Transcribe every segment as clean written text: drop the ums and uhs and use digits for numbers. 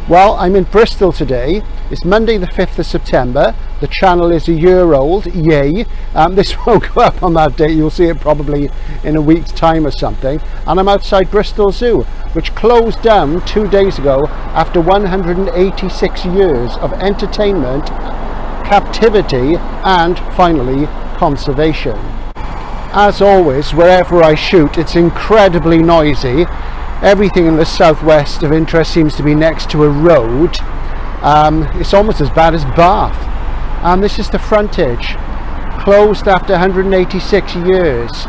Well, I'm in Bristol today. It's Monday the 5th of September. The channel is a year old, yay. This won't go up on that date, you'll see it probably in a week's time or something. And I'm outside Bristol Zoo, which closed down 2 days ago after 186 years of entertainment, captivity, and finally conservation. As always, wherever I shoot, it's incredibly noisy. Everything in the southwest of interest seems to be next to a road. It's almost as bad as Bath. And this is the frontage, closed after 186 years,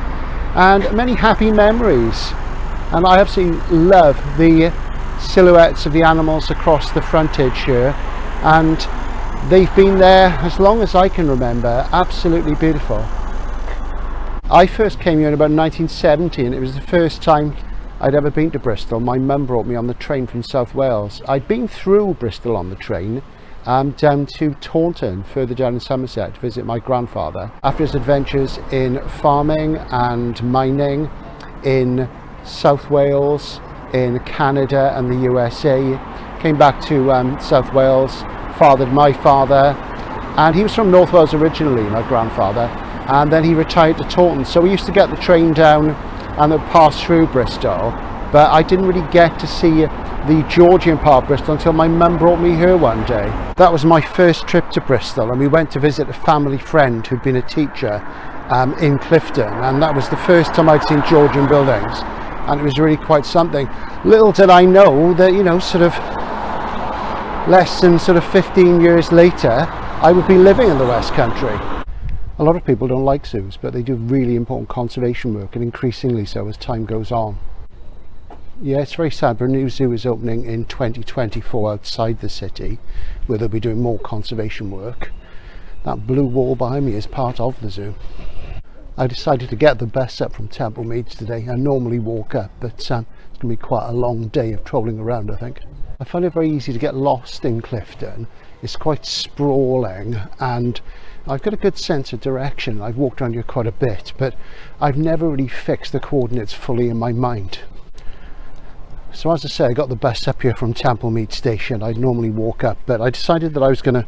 and many happy memories. And I absolutely love the silhouettes of the animals across the frontage here, and they've been there as long as I can remember. Absolutely beautiful. I first came here in about 1970, and it was the first time I'd ever been to Bristol. My mum brought me on the train from South Wales. I'd been through Bristol on the train, down to Taunton, further down in Somerset, to visit my grandfather. After his adventures in farming and mining in South Wales, in Canada and the USA, came back to South Wales, fathered my father, and he was from North Wales originally, my grandfather, and then he retired to Taunton. So we used to get the train down and then pass through Bristol, but I didn't really get to see the Georgian part of Bristol until my mum brought me here one day. That was my first trip to Bristol, and we went to visit a family friend who'd been a teacher in Clifton, and that was the first time I'd seen Georgian buildings, and it was really quite something. Little did I know that, you know, sort of less than 15 years later, I would be living in the West Country. A lot of people don't like zoos, but they do really important conservation work, and increasingly so as time goes on. Yeah, it's very sad, but a new zoo is opening in 2024 outside the city, where they'll be doing more conservation work. That blue wall behind me is part of the zoo. I decided to get the bus up from Temple Meads today. I normally walk up, but it's going to be quite a long day of trolling around, I think. I find it very easy to get lost in Clifton. It's quite sprawling, and I've got a good sense of direction. I've walked around here quite a bit, but I've never really fixed the coordinates fully in my mind. So as I say, I got the bus up here from Temple Meads station. I'd normally walk up, but I decided that I was going to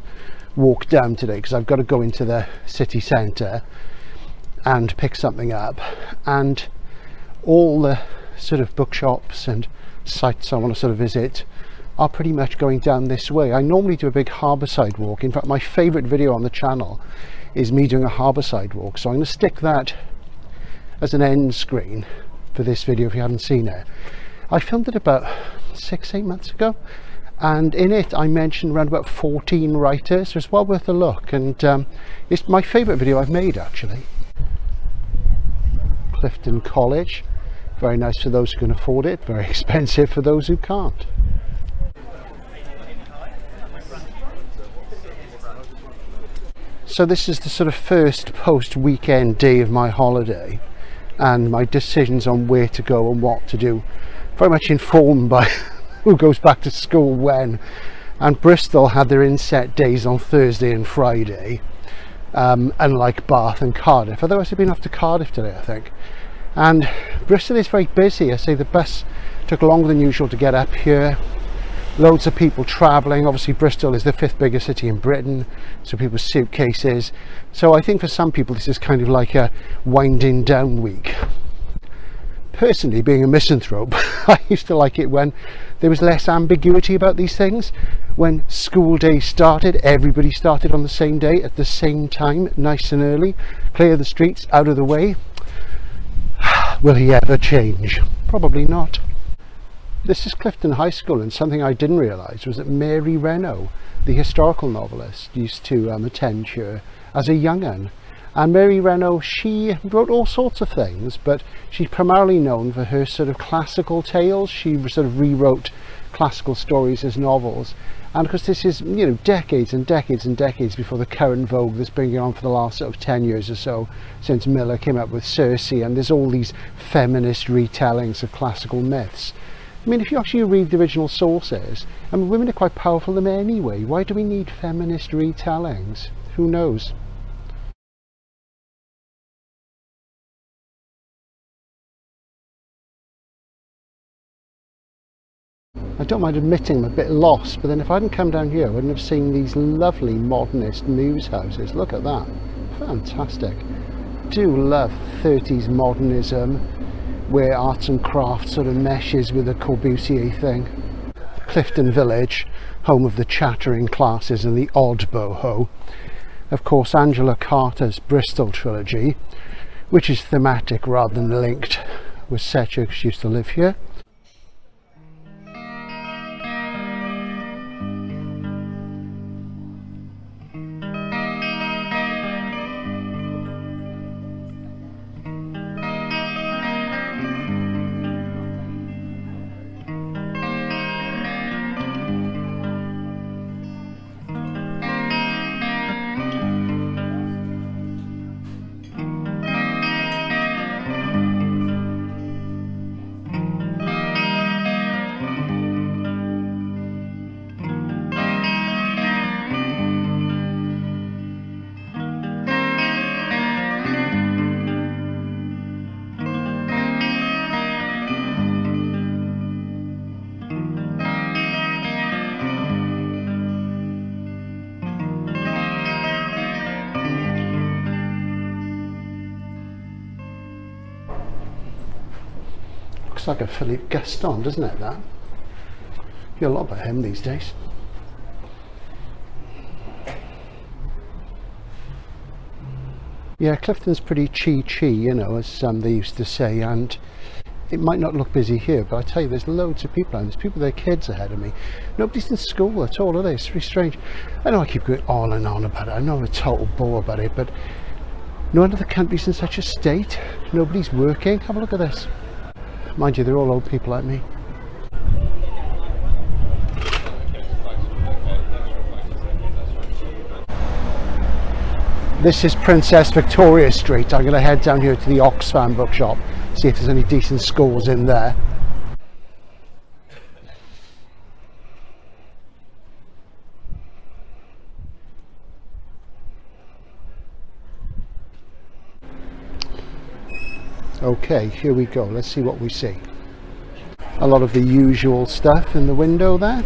walk down today because I've got to go into the city centre and pick something up. And all the sort of bookshops and sites I want to visit are pretty much going down this way. I normally do a big harbourside walk. In fact, my favourite video on the channel is me doing a harbourside walk, so I'm going to stick that as an end screen for this video if you haven't seen it. I filmed it about 6-8 months ago, and in it I mentioned around about 14 writers, so it's well worth a look, and it's my favourite video I've made actually. Clifton College, very nice for those who can afford it, very expensive for those who can't. So this is the first post-weekend day of my holiday, and my decisions on where to go and what to do very much informed by who goes back to school when. And Bristol had their inset days on Thursday and Friday, unlike Bath and Cardiff. Otherwise I've been off to Cardiff today, I think. And Bristol is very busy. I say the bus took longer than usual to get up here. Loads of people travelling. Obviously Bristol is the 5th biggest city in Britain, so people's suitcases. So I think for some people this is kind of like a winding down week. Personally, being a misanthrope, I used to like it when there was less ambiguity about these things. When school day started, everybody started on the same day at the same time, nice and early, clear the streets, out of the way. Will he ever change? Probably not. This is Clifton High School, and something I didn't realise was that Mary Renault, the historical novelist, used to attend here as a young un. And Mary Renault, she wrote all sorts of things, but she's primarily known for her classical tales. She rewrote classical stories as novels. And of course this is, decades and decades and decades before the current vogue that's been going on for the last 10 years or so, since Miller came up with Circe, and there's all these feminist retellings of classical myths. I mean, if you actually read the original sources, women are quite powerful than men anyway. Why do we need feminist retellings? Who knows? I don't mind admitting I'm a bit lost, but then if I hadn't come down here, I wouldn't have seen these lovely modernist mews houses. Look at that. Fantastic. Do love 30s modernism, where arts and crafts sort of meshes with the Corbusier thing. Clifton Village, home of the chattering classes and the odd boho. Of course, Angela Carter's Bristol trilogy, which is thematic rather than linked, was set here because she used to live here. Looks like a Philippe Gaston, doesn't it, that? You hear a lot about him these days. Yeah, Clifton's pretty chi-chi, you know, as they used to say, and it might not look busy here, but I tell you, there's loads of people, and there's people with their kids ahead of me. Nobody's in school at all, are they? It's really strange. I know I keep going on and on about it. I know I'm a total bore about it, but no wonder the country's in such a state. Nobody's working. Have a look at this. Mind you, they're all old people like me. This is Princess Victoria Street. I'm going to head down here to the Oxfam bookshop, see if there's any decent schools in there. Okay, here we go. Let's see what we see. A lot of the usual stuff in the window there.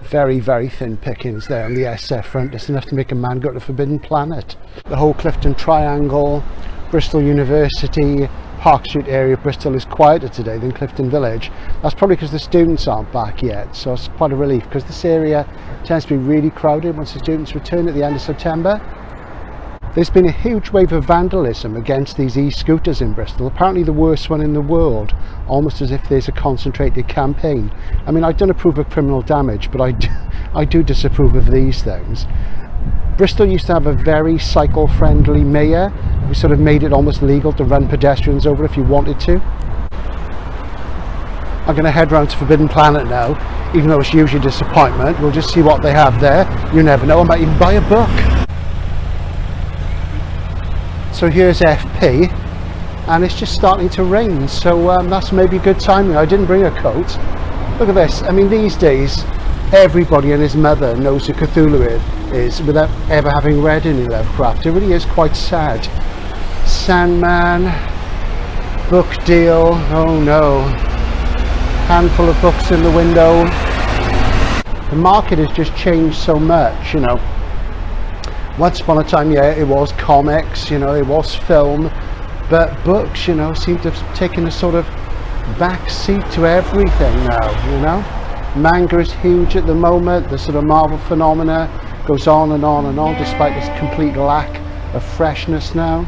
Very, very thin pickings there on the SF front. It's enough to make a man go to the Forbidden Planet. The whole Clifton Triangle, Bristol University, Park Street area of Bristol is quieter today than Clifton Village. That's probably because the students aren't back yet, so it's quite a relief, because this area tends to be really crowded once the students return at the end of September. There's been a huge wave of vandalism against these e-scooters in Bristol, apparently the worst one in the world, almost as if there's a concentrated campaign. I mean, I don't approve of criminal damage, but I do disapprove of these things. Bristol used to have a very cycle-friendly mayor who sort of made it almost legal to run pedestrians over if you wanted to. I'm going to head round to Forbidden Planet now, even though it's usually a disappointment. We'll just see what they have there. You never know, I might even buy a book. So here's FP, and it's just starting to rain, so that's maybe good timing. I didn't bring a coat. Look at this. I mean, these days everybody and his mother knows who Cthulhu is without ever having read any Lovecraft. It really is quite sad. Sandman, book deal, oh no, handful of books in the window. The market has just changed so much, you know. Once upon a time, yeah, it was comics, you know, it was film, but books, you know, seem to have taken a sort of back seat to everything now, you know. Manga is huge at the moment. The sort of Marvel phenomena goes on and on and on, despite this complete lack of freshness now.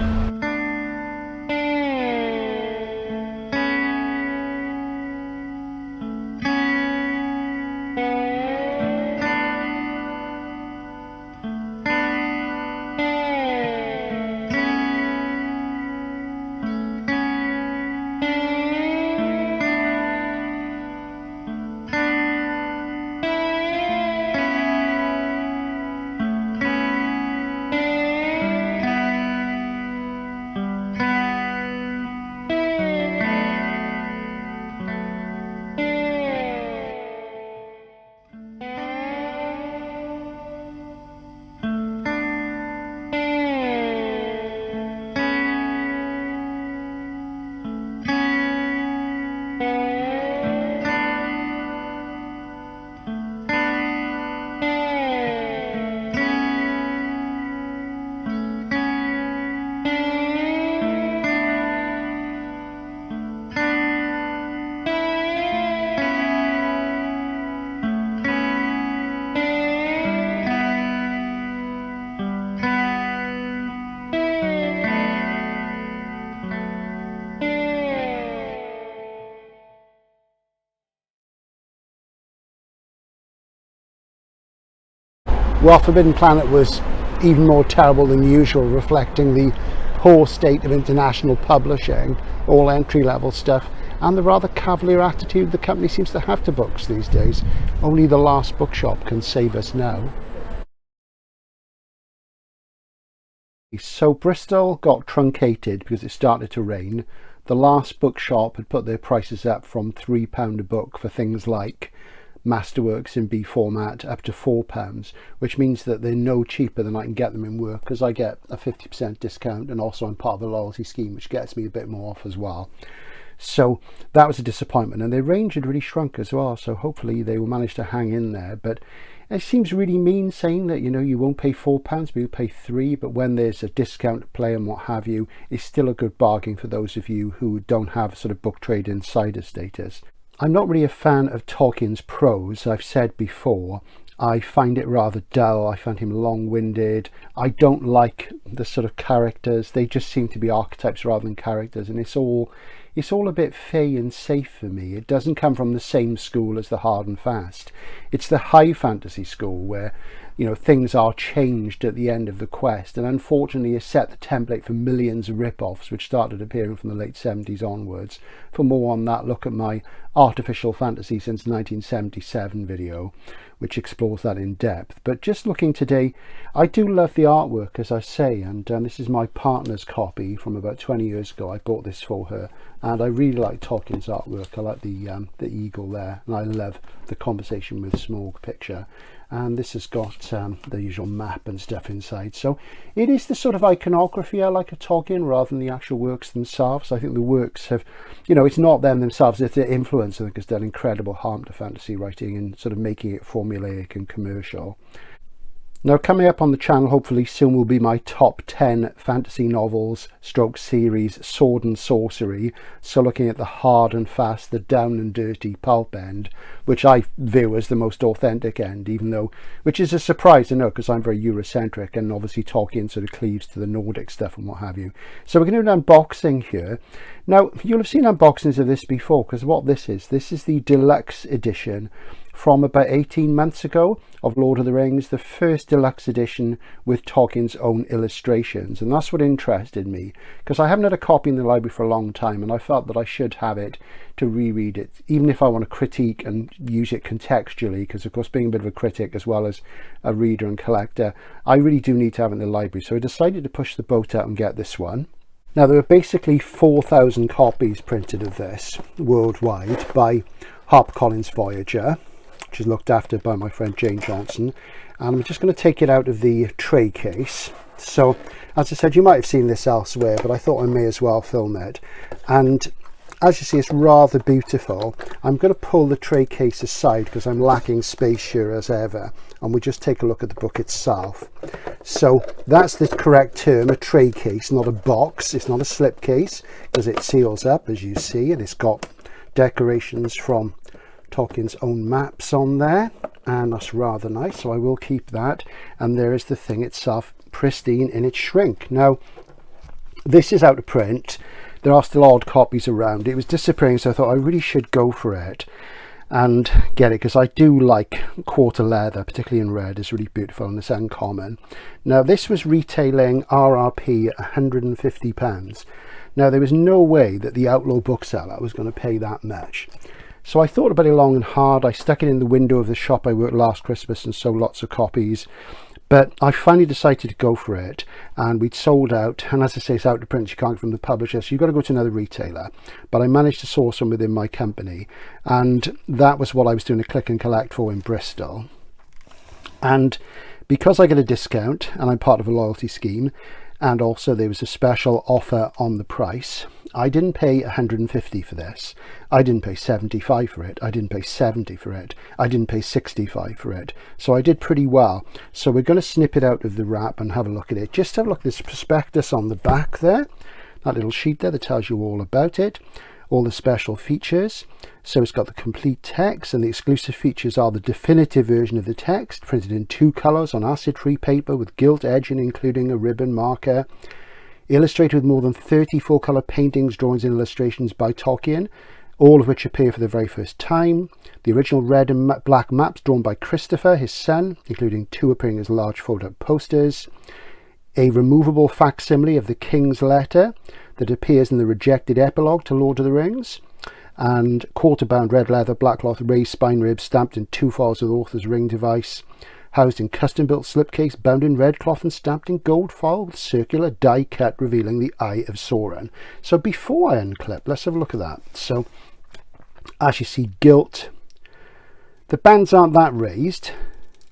while Forbidden Planet was even more terrible than usual, reflecting the poor state of international publishing, all entry-level stuff, and the rather cavalier attitude the company seems to have to books these days. Only the last bookshop can save us now. So Bristol got truncated because it started to rain. The last bookshop had put their prices up from £3 a book for things like Masterworks in B format up to £4, which means that they're no cheaper than I can get them in work, because I get a 50% discount, and also I'm part of a loyalty scheme which gets me a bit more off as well. So that was a disappointment, and their range had really shrunk as well, so hopefully they will manage to hang in there. But it seems really mean saying that, you know, you won't pay £4 but you pay £3, but when there's a discount to play and what have you, it's still a good bargain for those of you who don't have sort of book trade insider status. I'm not really a fan of Tolkien's prose. I've said before, I find it rather dull. I find him long-winded. I don't like the sort of characters. They just seem to be archetypes rather than characters, and it's all a bit fey and safe for me. It doesn't come from the same school as the hard and fast. It's the high fantasy school where, you know, things are changed at the end of the quest, and unfortunately has set the template for millions of rip-offs which started appearing from the late 70s onwards. For more on that, look at my Artificial Fantasy Since 1977 video, which explores that in depth. But just looking today, I do love the artwork, as I say, and this is my partner's copy from about 20 years ago. I bought this for her, and I really like Tolkien's artwork. I like the eagle there, and I love the conversation with Smaug picture. And this has got the usual map and stuff inside. So it is the sort of iconography I like of Tolkien rather than the actual works themselves. I think the works have, you know, it's not them themselves, it's their influence, I think, has done incredible harm to fantasy writing and sort of making it formulaic and commercial. Now, coming up on the channel hopefully soon will be my top 10 fantasy novels stroke series sword and sorcery. So looking at the hard and fast, the down and dirty pulp end, which I view as the most authentic end, even though, which is a surprise to know because I'm very Eurocentric, and obviously Tolkien sort of cleaves to the Nordic stuff and what have you. So we're going to do an unboxing here. Now, you'll have seen unboxings of this before, because what this is the deluxe edition from about 18 months ago of Lord of the Rings, the first deluxe edition with Tolkien's own illustrations. And that's what interested me, because I haven't had a copy in the library for a long time, and I felt that I should have it to reread it, even if I want to critique and use it contextually, because of course being a bit of a critic as well as a reader and collector, I really do need to have it in the library. So I decided to push the boat out and get this one. Now, there are basically 4,000 copies printed of this worldwide by HarperCollins Voyager, which is looked after by my friend Jane Johnson, and I'm just going to take it out of the tray case. So, as I said, you might have seen this elsewhere, but I thought I may as well film it. And as you see, it's rather beautiful. I'm going to pull the tray case aside because I'm lacking space here as ever, and we'll just take a look at the book itself. So that's the correct term, a tray case, not a box. It's not a slip case because it seals up, as you see, and it's got decorations from Tolkien's own maps on there, and that's rather nice, so I will keep that. And there is the thing itself, pristine in its shrink. Now, this is out of print. There are still odd copies around. It was disappearing, so I thought I really should go for it and get it, because I do like quarter leather, particularly in red. It's really beautiful and it's uncommon. Now, this was retailing RRP £150. Now, there was no way that the Outlaw bookseller was going to pay that much. So I thought about it long and hard. I stuck it in the window of the shop I worked last Christmas and sold lots of copies. But I finally decided to go for it, and we'd sold out. And as I say, it's out of print. You can't get from the publisher, so you've got to go to another retailer. But I managed to source one within my company, and that was what I was doing a click and collect for in Bristol. And because I get a discount and I'm part of a loyalty scheme, and also there was a special offer on the price, I didn't pay £150 for this. I didn't pay £75 for it. I didn't pay £70 for it. I didn't pay £65 for it. So I did pretty well. So we're going to snip it out of the wrap and have a look at it. Just have a look at this prospectus on the back there. That little sheet there that tells you all about it. All the special features. So it's got the complete text, and the exclusive features are the definitive version of the text, printed in 2 colours on acid-free paper with gilt edging, including a ribbon marker. Illustrated with more than 34 colour paintings, drawings and illustrations by Tolkien, all of which appear for the very first time. The original red and black maps drawn by Christopher, his son, including 2 appearing as large folded posters. A removable facsimile of the King's Letter that appears in the rejected epilogue to Lord of the Rings. And quarter-bound red leather, black cloth, raised spine ribs, stamped in 2 files with author's ring device, housed in custom-built slipcase, bound in red cloth and stamped in gold foil with circular die cut revealing the Eye of Sauron. So before I unclip, let's have a look at that. So as you see, gilt. The bands aren't that raised.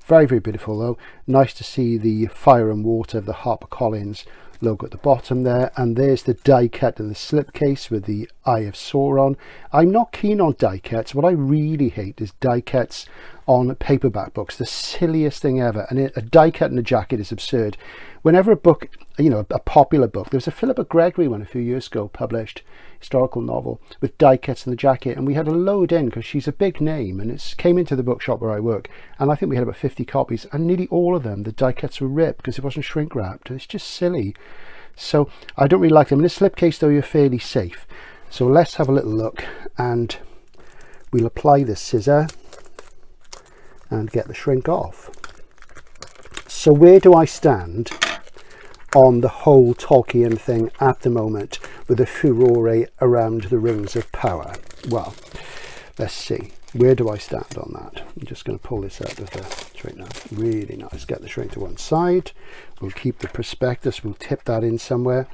Very, very beautiful though. Nice to see the Fire and Water of the HarperCollins logo at the bottom there, and there's the die cut in the slipcase with the Eye of Sauron. I'm not keen on die cuts. What I really hate is die cuts on paperback books. The silliest thing ever. And a die cut in a jacket is absurd. Whenever a book, you know, a popular book, there was a Philippa Gregory one a few years ago, published historical novel with die cuts in the jacket, and we had a load in because she's a big name, and it came into the bookshop where I work, and I think we had about 50 copies, and nearly all of them the die cuts were ripped because it wasn't shrink wrapped, and it's just silly. So I don't really like them. In a slipcase though, you're fairly safe. So let's have a little look, and we'll apply the scissor and get the shrink off. So where do I stand on the whole Tolkien thing at the moment with the furore around the Rings of Power? Well, let's see. Where do I stand on that? I'm just going to pull this out of the straightener. Really nice. Get the shrink to one side. We'll keep the prospectus. We'll tip that in somewhere.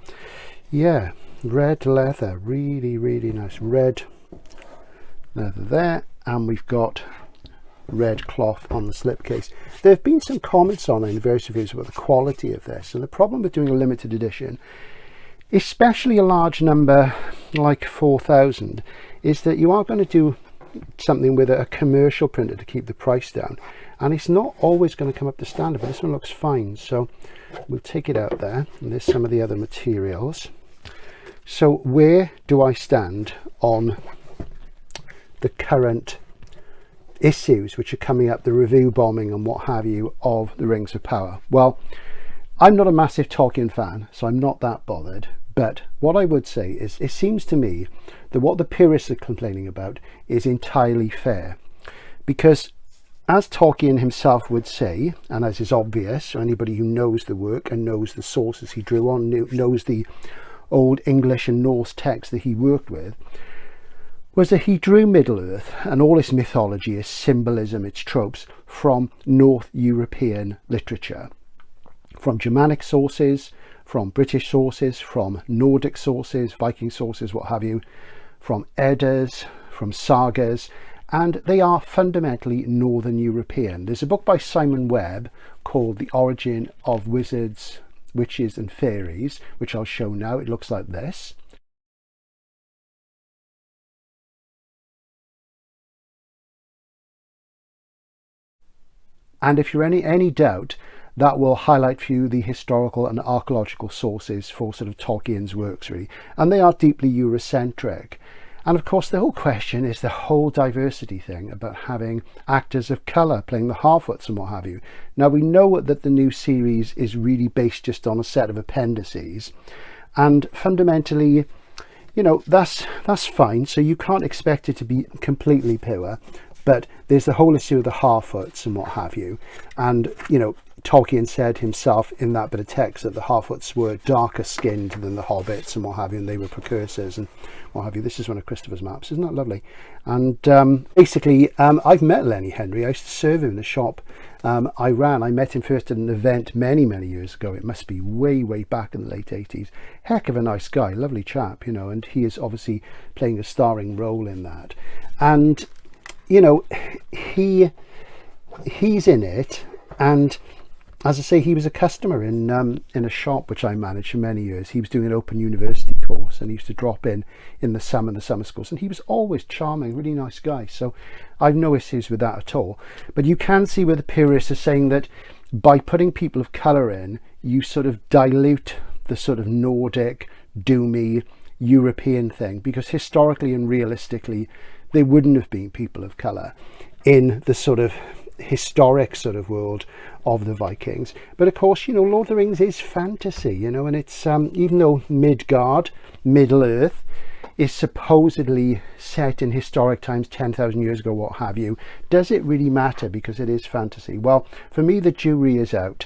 Yeah, red leather. Really, really nice. Red leather there. And we've got red cloth on the slipcase. There have been some comments on it in various reviews about the quality of this, and the problem with doing a limited edition, especially a large number like 4,000, is that you are going to do something with a commercial printer to keep the price down, and it's not always going to come up to standard, but this one looks fine. So we'll take it out there, and there's some of the other materials. So where do I stand on the current issues which are coming up, the review bombing and what have you of the Rings of Power? Well, I'm not a massive Tolkien fan, so I'm not that bothered, but what I would say is it seems to me that what the purists are complaining about is entirely fair, because as Tolkien himself would say, and as is obvious, or anybody who knows the work and knows the sources he drew on, knows the old English and Norse text that he worked with, was that he drew Middle-earth and all its mythology, its symbolism, its tropes from North European literature, from Germanic sources, from British sources, from Nordic sources, Viking sources, what have you, from Eddas, from sagas, and they are fundamentally Northern European. There's a book by Simon Webb called The Origin of Wizards, Witches and Fairies, which I'll show now. It looks like this. And if you're any doubt, that will highlight for you the historical and archaeological sources for sort of Tolkien's works, really. And they are deeply Eurocentric. And of course, the whole question is the whole diversity thing about having actors of colour playing the Harfoots and what have you. Now, we know that the new series is really based just on a set of appendices. And fundamentally, you know, that's fine. So you can't expect it to be completely pure. But there's the whole issue of the Harfoots and what have you. And, you know, Tolkien said himself in that bit of text that the Harfoots were darker skinned than the Hobbits and what have you, and they were precursors and what have you. This is one of Christopher's maps. Isn't that lovely? And basically, I've met Lenny Henry. I used to serve him in the shop I ran. I met him first at an event many, many years ago. It must be way, way back in the late 80s. Heck of a nice guy, lovely chap, you know, and he is obviously playing a starring role in that. And, you know, he's in it, and as I say, he was a customer in a shop which I managed for many years. He was doing an open university course, and he used to drop in the summer schools, and he was always charming, really nice guy. So I've no issues with that at all. But you can see where the purists are saying that by putting people of colour in, you sort of dilute the sort of Nordic, doomy, European thing, because historically and realistically, there wouldn't have been people of colour in the sort of historic sort of world of the Vikings. But of course, you know, Lord of the Rings is fantasy, you know, and it's even though Midgard, Middle Earth, is supposedly set in historic times, 10,000 years ago, what have you. Does it really matter because it is fantasy? Well, for me, the jury is out.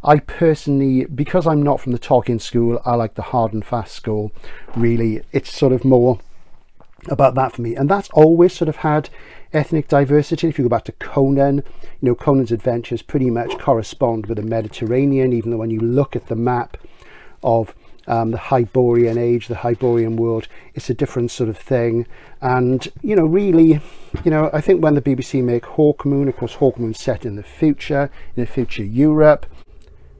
I personally, because I'm not from the Tolkien school, I like the hard and fast school. Really, it's sort of more about that for me, and that's always sort of had ethnic diversity. If you go back to Conan, you know, Conan's adventures pretty much correspond with the Mediterranean, even though when you look at the map of the Hyborian age, the Hyborian world, it's a different sort of thing. And, you know, really, you know, I think when the BBC make Hawkmoon, of course Hawkmoon's set in the future Europe,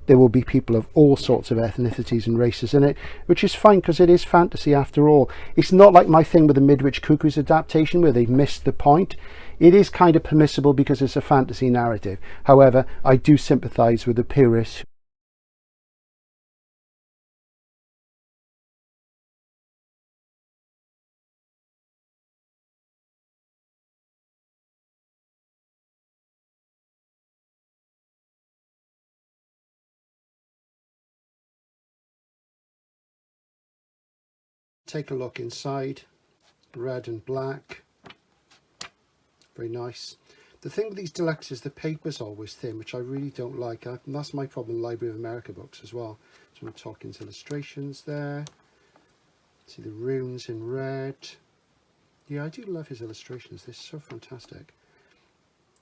there will be people of all sorts of ethnicities and races in it, which is fine because it is fantasy after all. It's not like my thing with the Midwich Cuckoos adaptation where they've missed the point. It is kind of permissible because it's a fantasy narrative. However, I do sympathise with the purists. Take a look inside, red and black, very nice. The thing with these deluxes, the paper's always thin, which I really don't like, and that's my problem with Library of America books as well. Some of Tolkien's illustrations there, see the runes in red. Yeah, I do love his illustrations, they're so fantastic.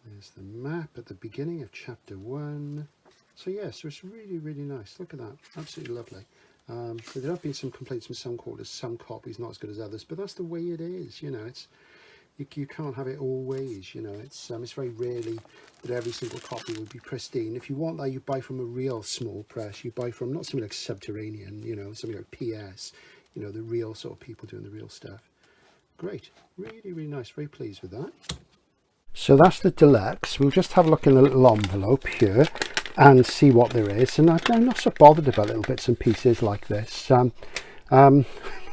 There's the map at the beginning of chapter 1. So yeah, so it's really, really nice. Look at that, absolutely lovely. So there have been some complaints from some quarters, some copies not as good as others, but that's the way it is, you know. It's you can't have it always, you know. It's very rarely that every single copy would be pristine. If you want that, you buy from a real small press. You buy from not something like Subterranean, you know, something like PS, you know, the real sort of people doing the real stuff. Great, really, really nice. Very pleased with that. So that's the deluxe. We'll just have a look in a little envelope here and see what there is. And I'm not so bothered about little bits and pieces like this. I'm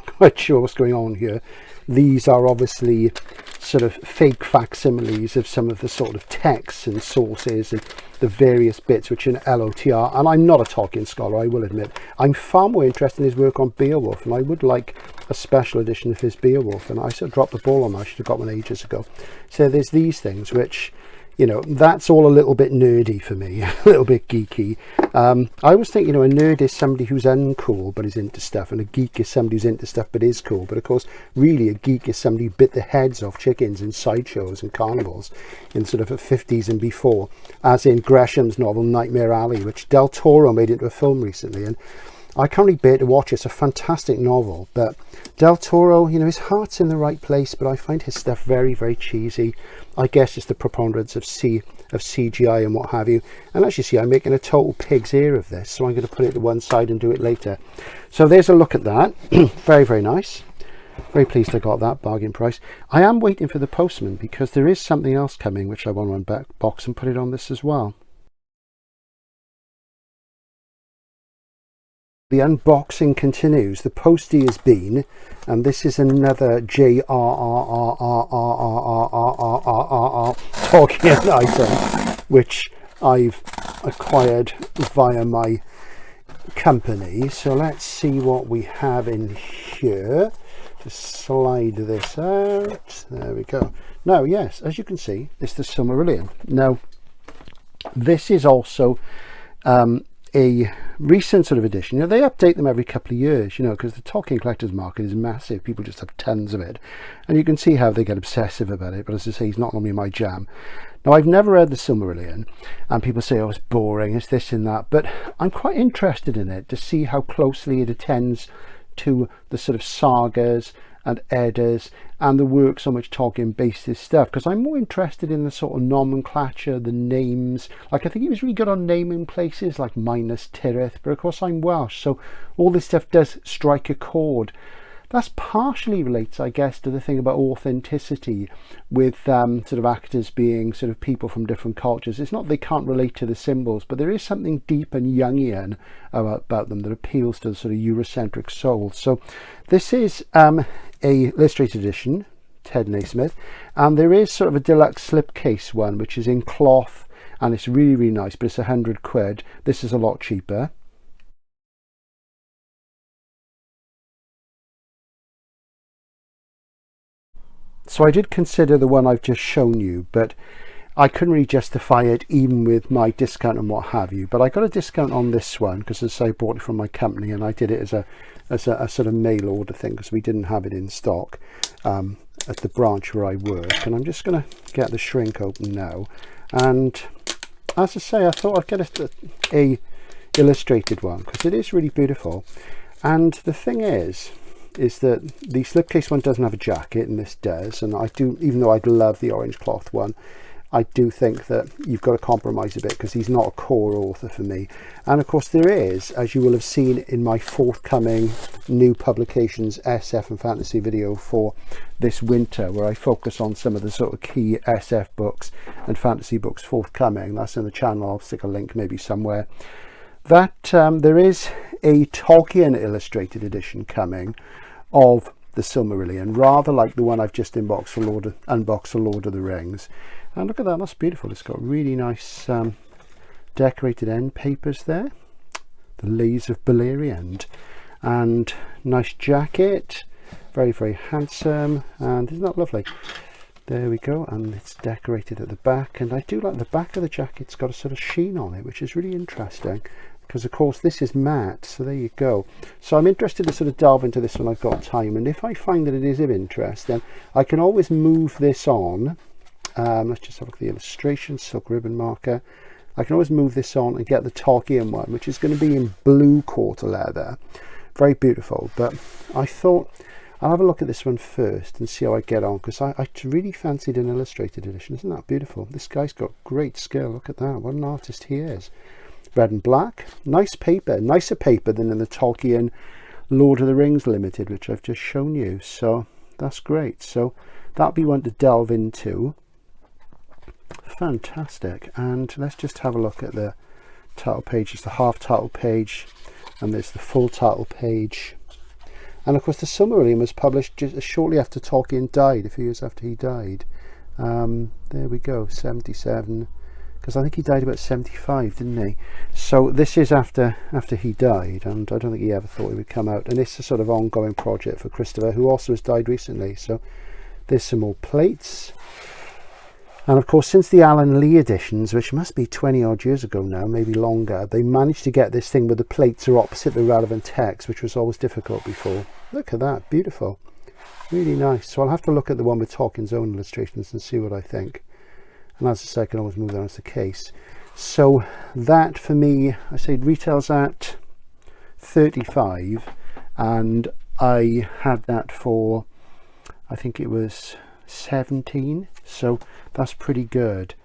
quite sure what's going on here. These are obviously sort of fake facsimiles of some of the sort of texts and sources and the various bits which in LOTR. And I'm not a Tolkien scholar, I will admit. I'm far more interested in his work on Beowulf, and I would like a special edition of his Beowulf, and I sort of dropped the ball on that. I should have got one ages ago. So there's these things which, you know, that's all a little bit nerdy for me, a little bit geeky. I always think, you know, a nerd is somebody who's uncool but is into stuff, and a geek is somebody who's into stuff but is cool. But of course, really a geek is somebody who bit the heads off chickens in sideshows and carnivals in sort of the 50s and before, as in Gresham's novel Nightmare Alley, which Del Toro made into a film recently, and I can't really bear to watch it. It's a fantastic novel, but Del Toro, you know, his heart's in the right place, but I find his stuff very, very cheesy. I guess it's the preponderance of CGI and what have you. And as you see, I'm making a total pig's ear of this, so I'm going to put it to one side and do it later. So there's a look at that. Very, very nice. Very pleased I got that bargain price. I am waiting for the postman because there is something else coming which I want to unbox and put it on this as well. The unboxing continues. The postie has been, and this is another Tolkien item, which I've acquired via my company. So let's see what we have in here. Just slide this out. There we go. Now, yes, as you can see, it's the Silmarillion. Now, this is also a recent sort of edition. You know, they update them every couple of years, you know, because the Tolkien collector's market is massive. People just have tons of it, and you can see how they get obsessive about it. But as I say, he's not normally my jam. Now, I've never read the Silmarillion, and people say, oh, it's boring, it's this and that, but I'm quite interested in it to see how closely it attends to the sort of sagas and Eddas and the works on which Tolkien based his stuff, because I'm more interested in the sort of nomenclature, the names. Like, I think he was really good on naming places like Minas Tirith, but of course I'm Welsh, so all this stuff does strike a chord. That's partially relates, I guess, to the thing about authenticity with sort of actors being sort of people from different cultures. It's not they can't relate to the symbols, but there is something deep and Jungian about them that appeals to the sort of Eurocentric soul. So this is a illustrated edition, Ted Naismith, and there is sort of a deluxe slipcase one, which is in cloth, and it's really, really nice, but it's £100. This is a lot cheaper. So I did consider the one I've just shown you, but I couldn't really justify it even with my discount and what have you. But I got a discount on this one because, as I say, I bought it from my company, and I did it as a sort of mail order thing because we didn't have it in stock at the branch where I work. And I'm just going to get the shrink open now. And as I say, I thought I'd get a illustrated one because it is really beautiful. And the thing is that the slipcase one doesn't have a jacket, and this does. And I do, even though I'd love the orange cloth one, I do think that you've got to compromise a bit because he's not a core author for me. And of course there is, as you will have seen in my forthcoming new publications SF and fantasy video for this winter, where I focus on some of the sort of key SF books and fantasy books forthcoming. That's in the channel. I'll stick a link maybe somewhere. That there is a Tolkien illustrated edition coming of the Silmarillion, rather like the one I've just unboxed for Lord of the Rings. And look at that, that's beautiful. It's got really nice decorated end papers there, the Lays of Beleriand, and nice jacket, very, very handsome. And isn't that lovely? There we go, and it's decorated at the back, and I do like the back of the jacket. It's got a sort of sheen on it, which is really interesting, because of course this is matte, so there you go. So I'm interested to sort of delve into this when I've got time, and if I find that it is of interest, then I can always move this on. Let's just have a look at the illustration, silk ribbon marker. I can always move this on and get the Tolkien one, which is going to be in blue quarter leather. Very beautiful, but I thought I'll have a look at this one first and see how I get on, because I really fancied an illustrated edition. Isn't that beautiful? This guy's got great skill. Look at that. What an artist he is. Red and black. Nice paper. Nicer paper than in the Tolkien Lord of the Rings Limited, which I've just shown you. So that's great. So that'll be one to delve into. Fantastic. And let's just have a look at the title page. It's the half title page, and there's the full title page. And of course the Silmarillion was published just shortly after Tolkien died, a few years after he died. There we go, 77, because I think he died about 75, didn't he? So this is after he died, and I don't think he ever thought it would come out. And it's a sort of ongoing project for Christopher, who also has died recently. So there's some more plates. And of course, since the Alan Lee editions, which must be 20 odd years ago now, maybe longer, they managed to get this thing where the plates are opposite the relevant text, which was always difficult before. Look at that, beautiful. Really nice. So I'll have to look at the one with Tolkien's own illustrations and see what I think. And as I say, I can always move that as the case. So that for me, I say it retails at 35, and I had that for, I think it was 17, so that's pretty good.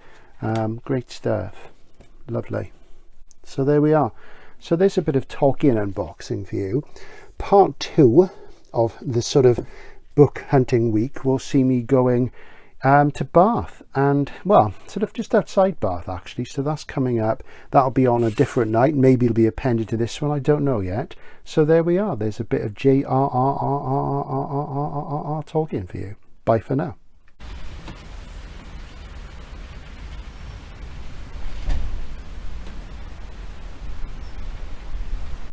Great stuff, lovely. So there we are. So there's a bit of Tolkien unboxing for you. Part 2 of the sort of book hunting week will see me going to Bath, and well, sort of just outside Bath actually. So that's coming up. That'll be on a different night. Maybe it'll be appended to this one, I don't know yet. So there we are. There's a bit of J.R.R.R.R.R.R.R. Tolkien for you. Bye for now.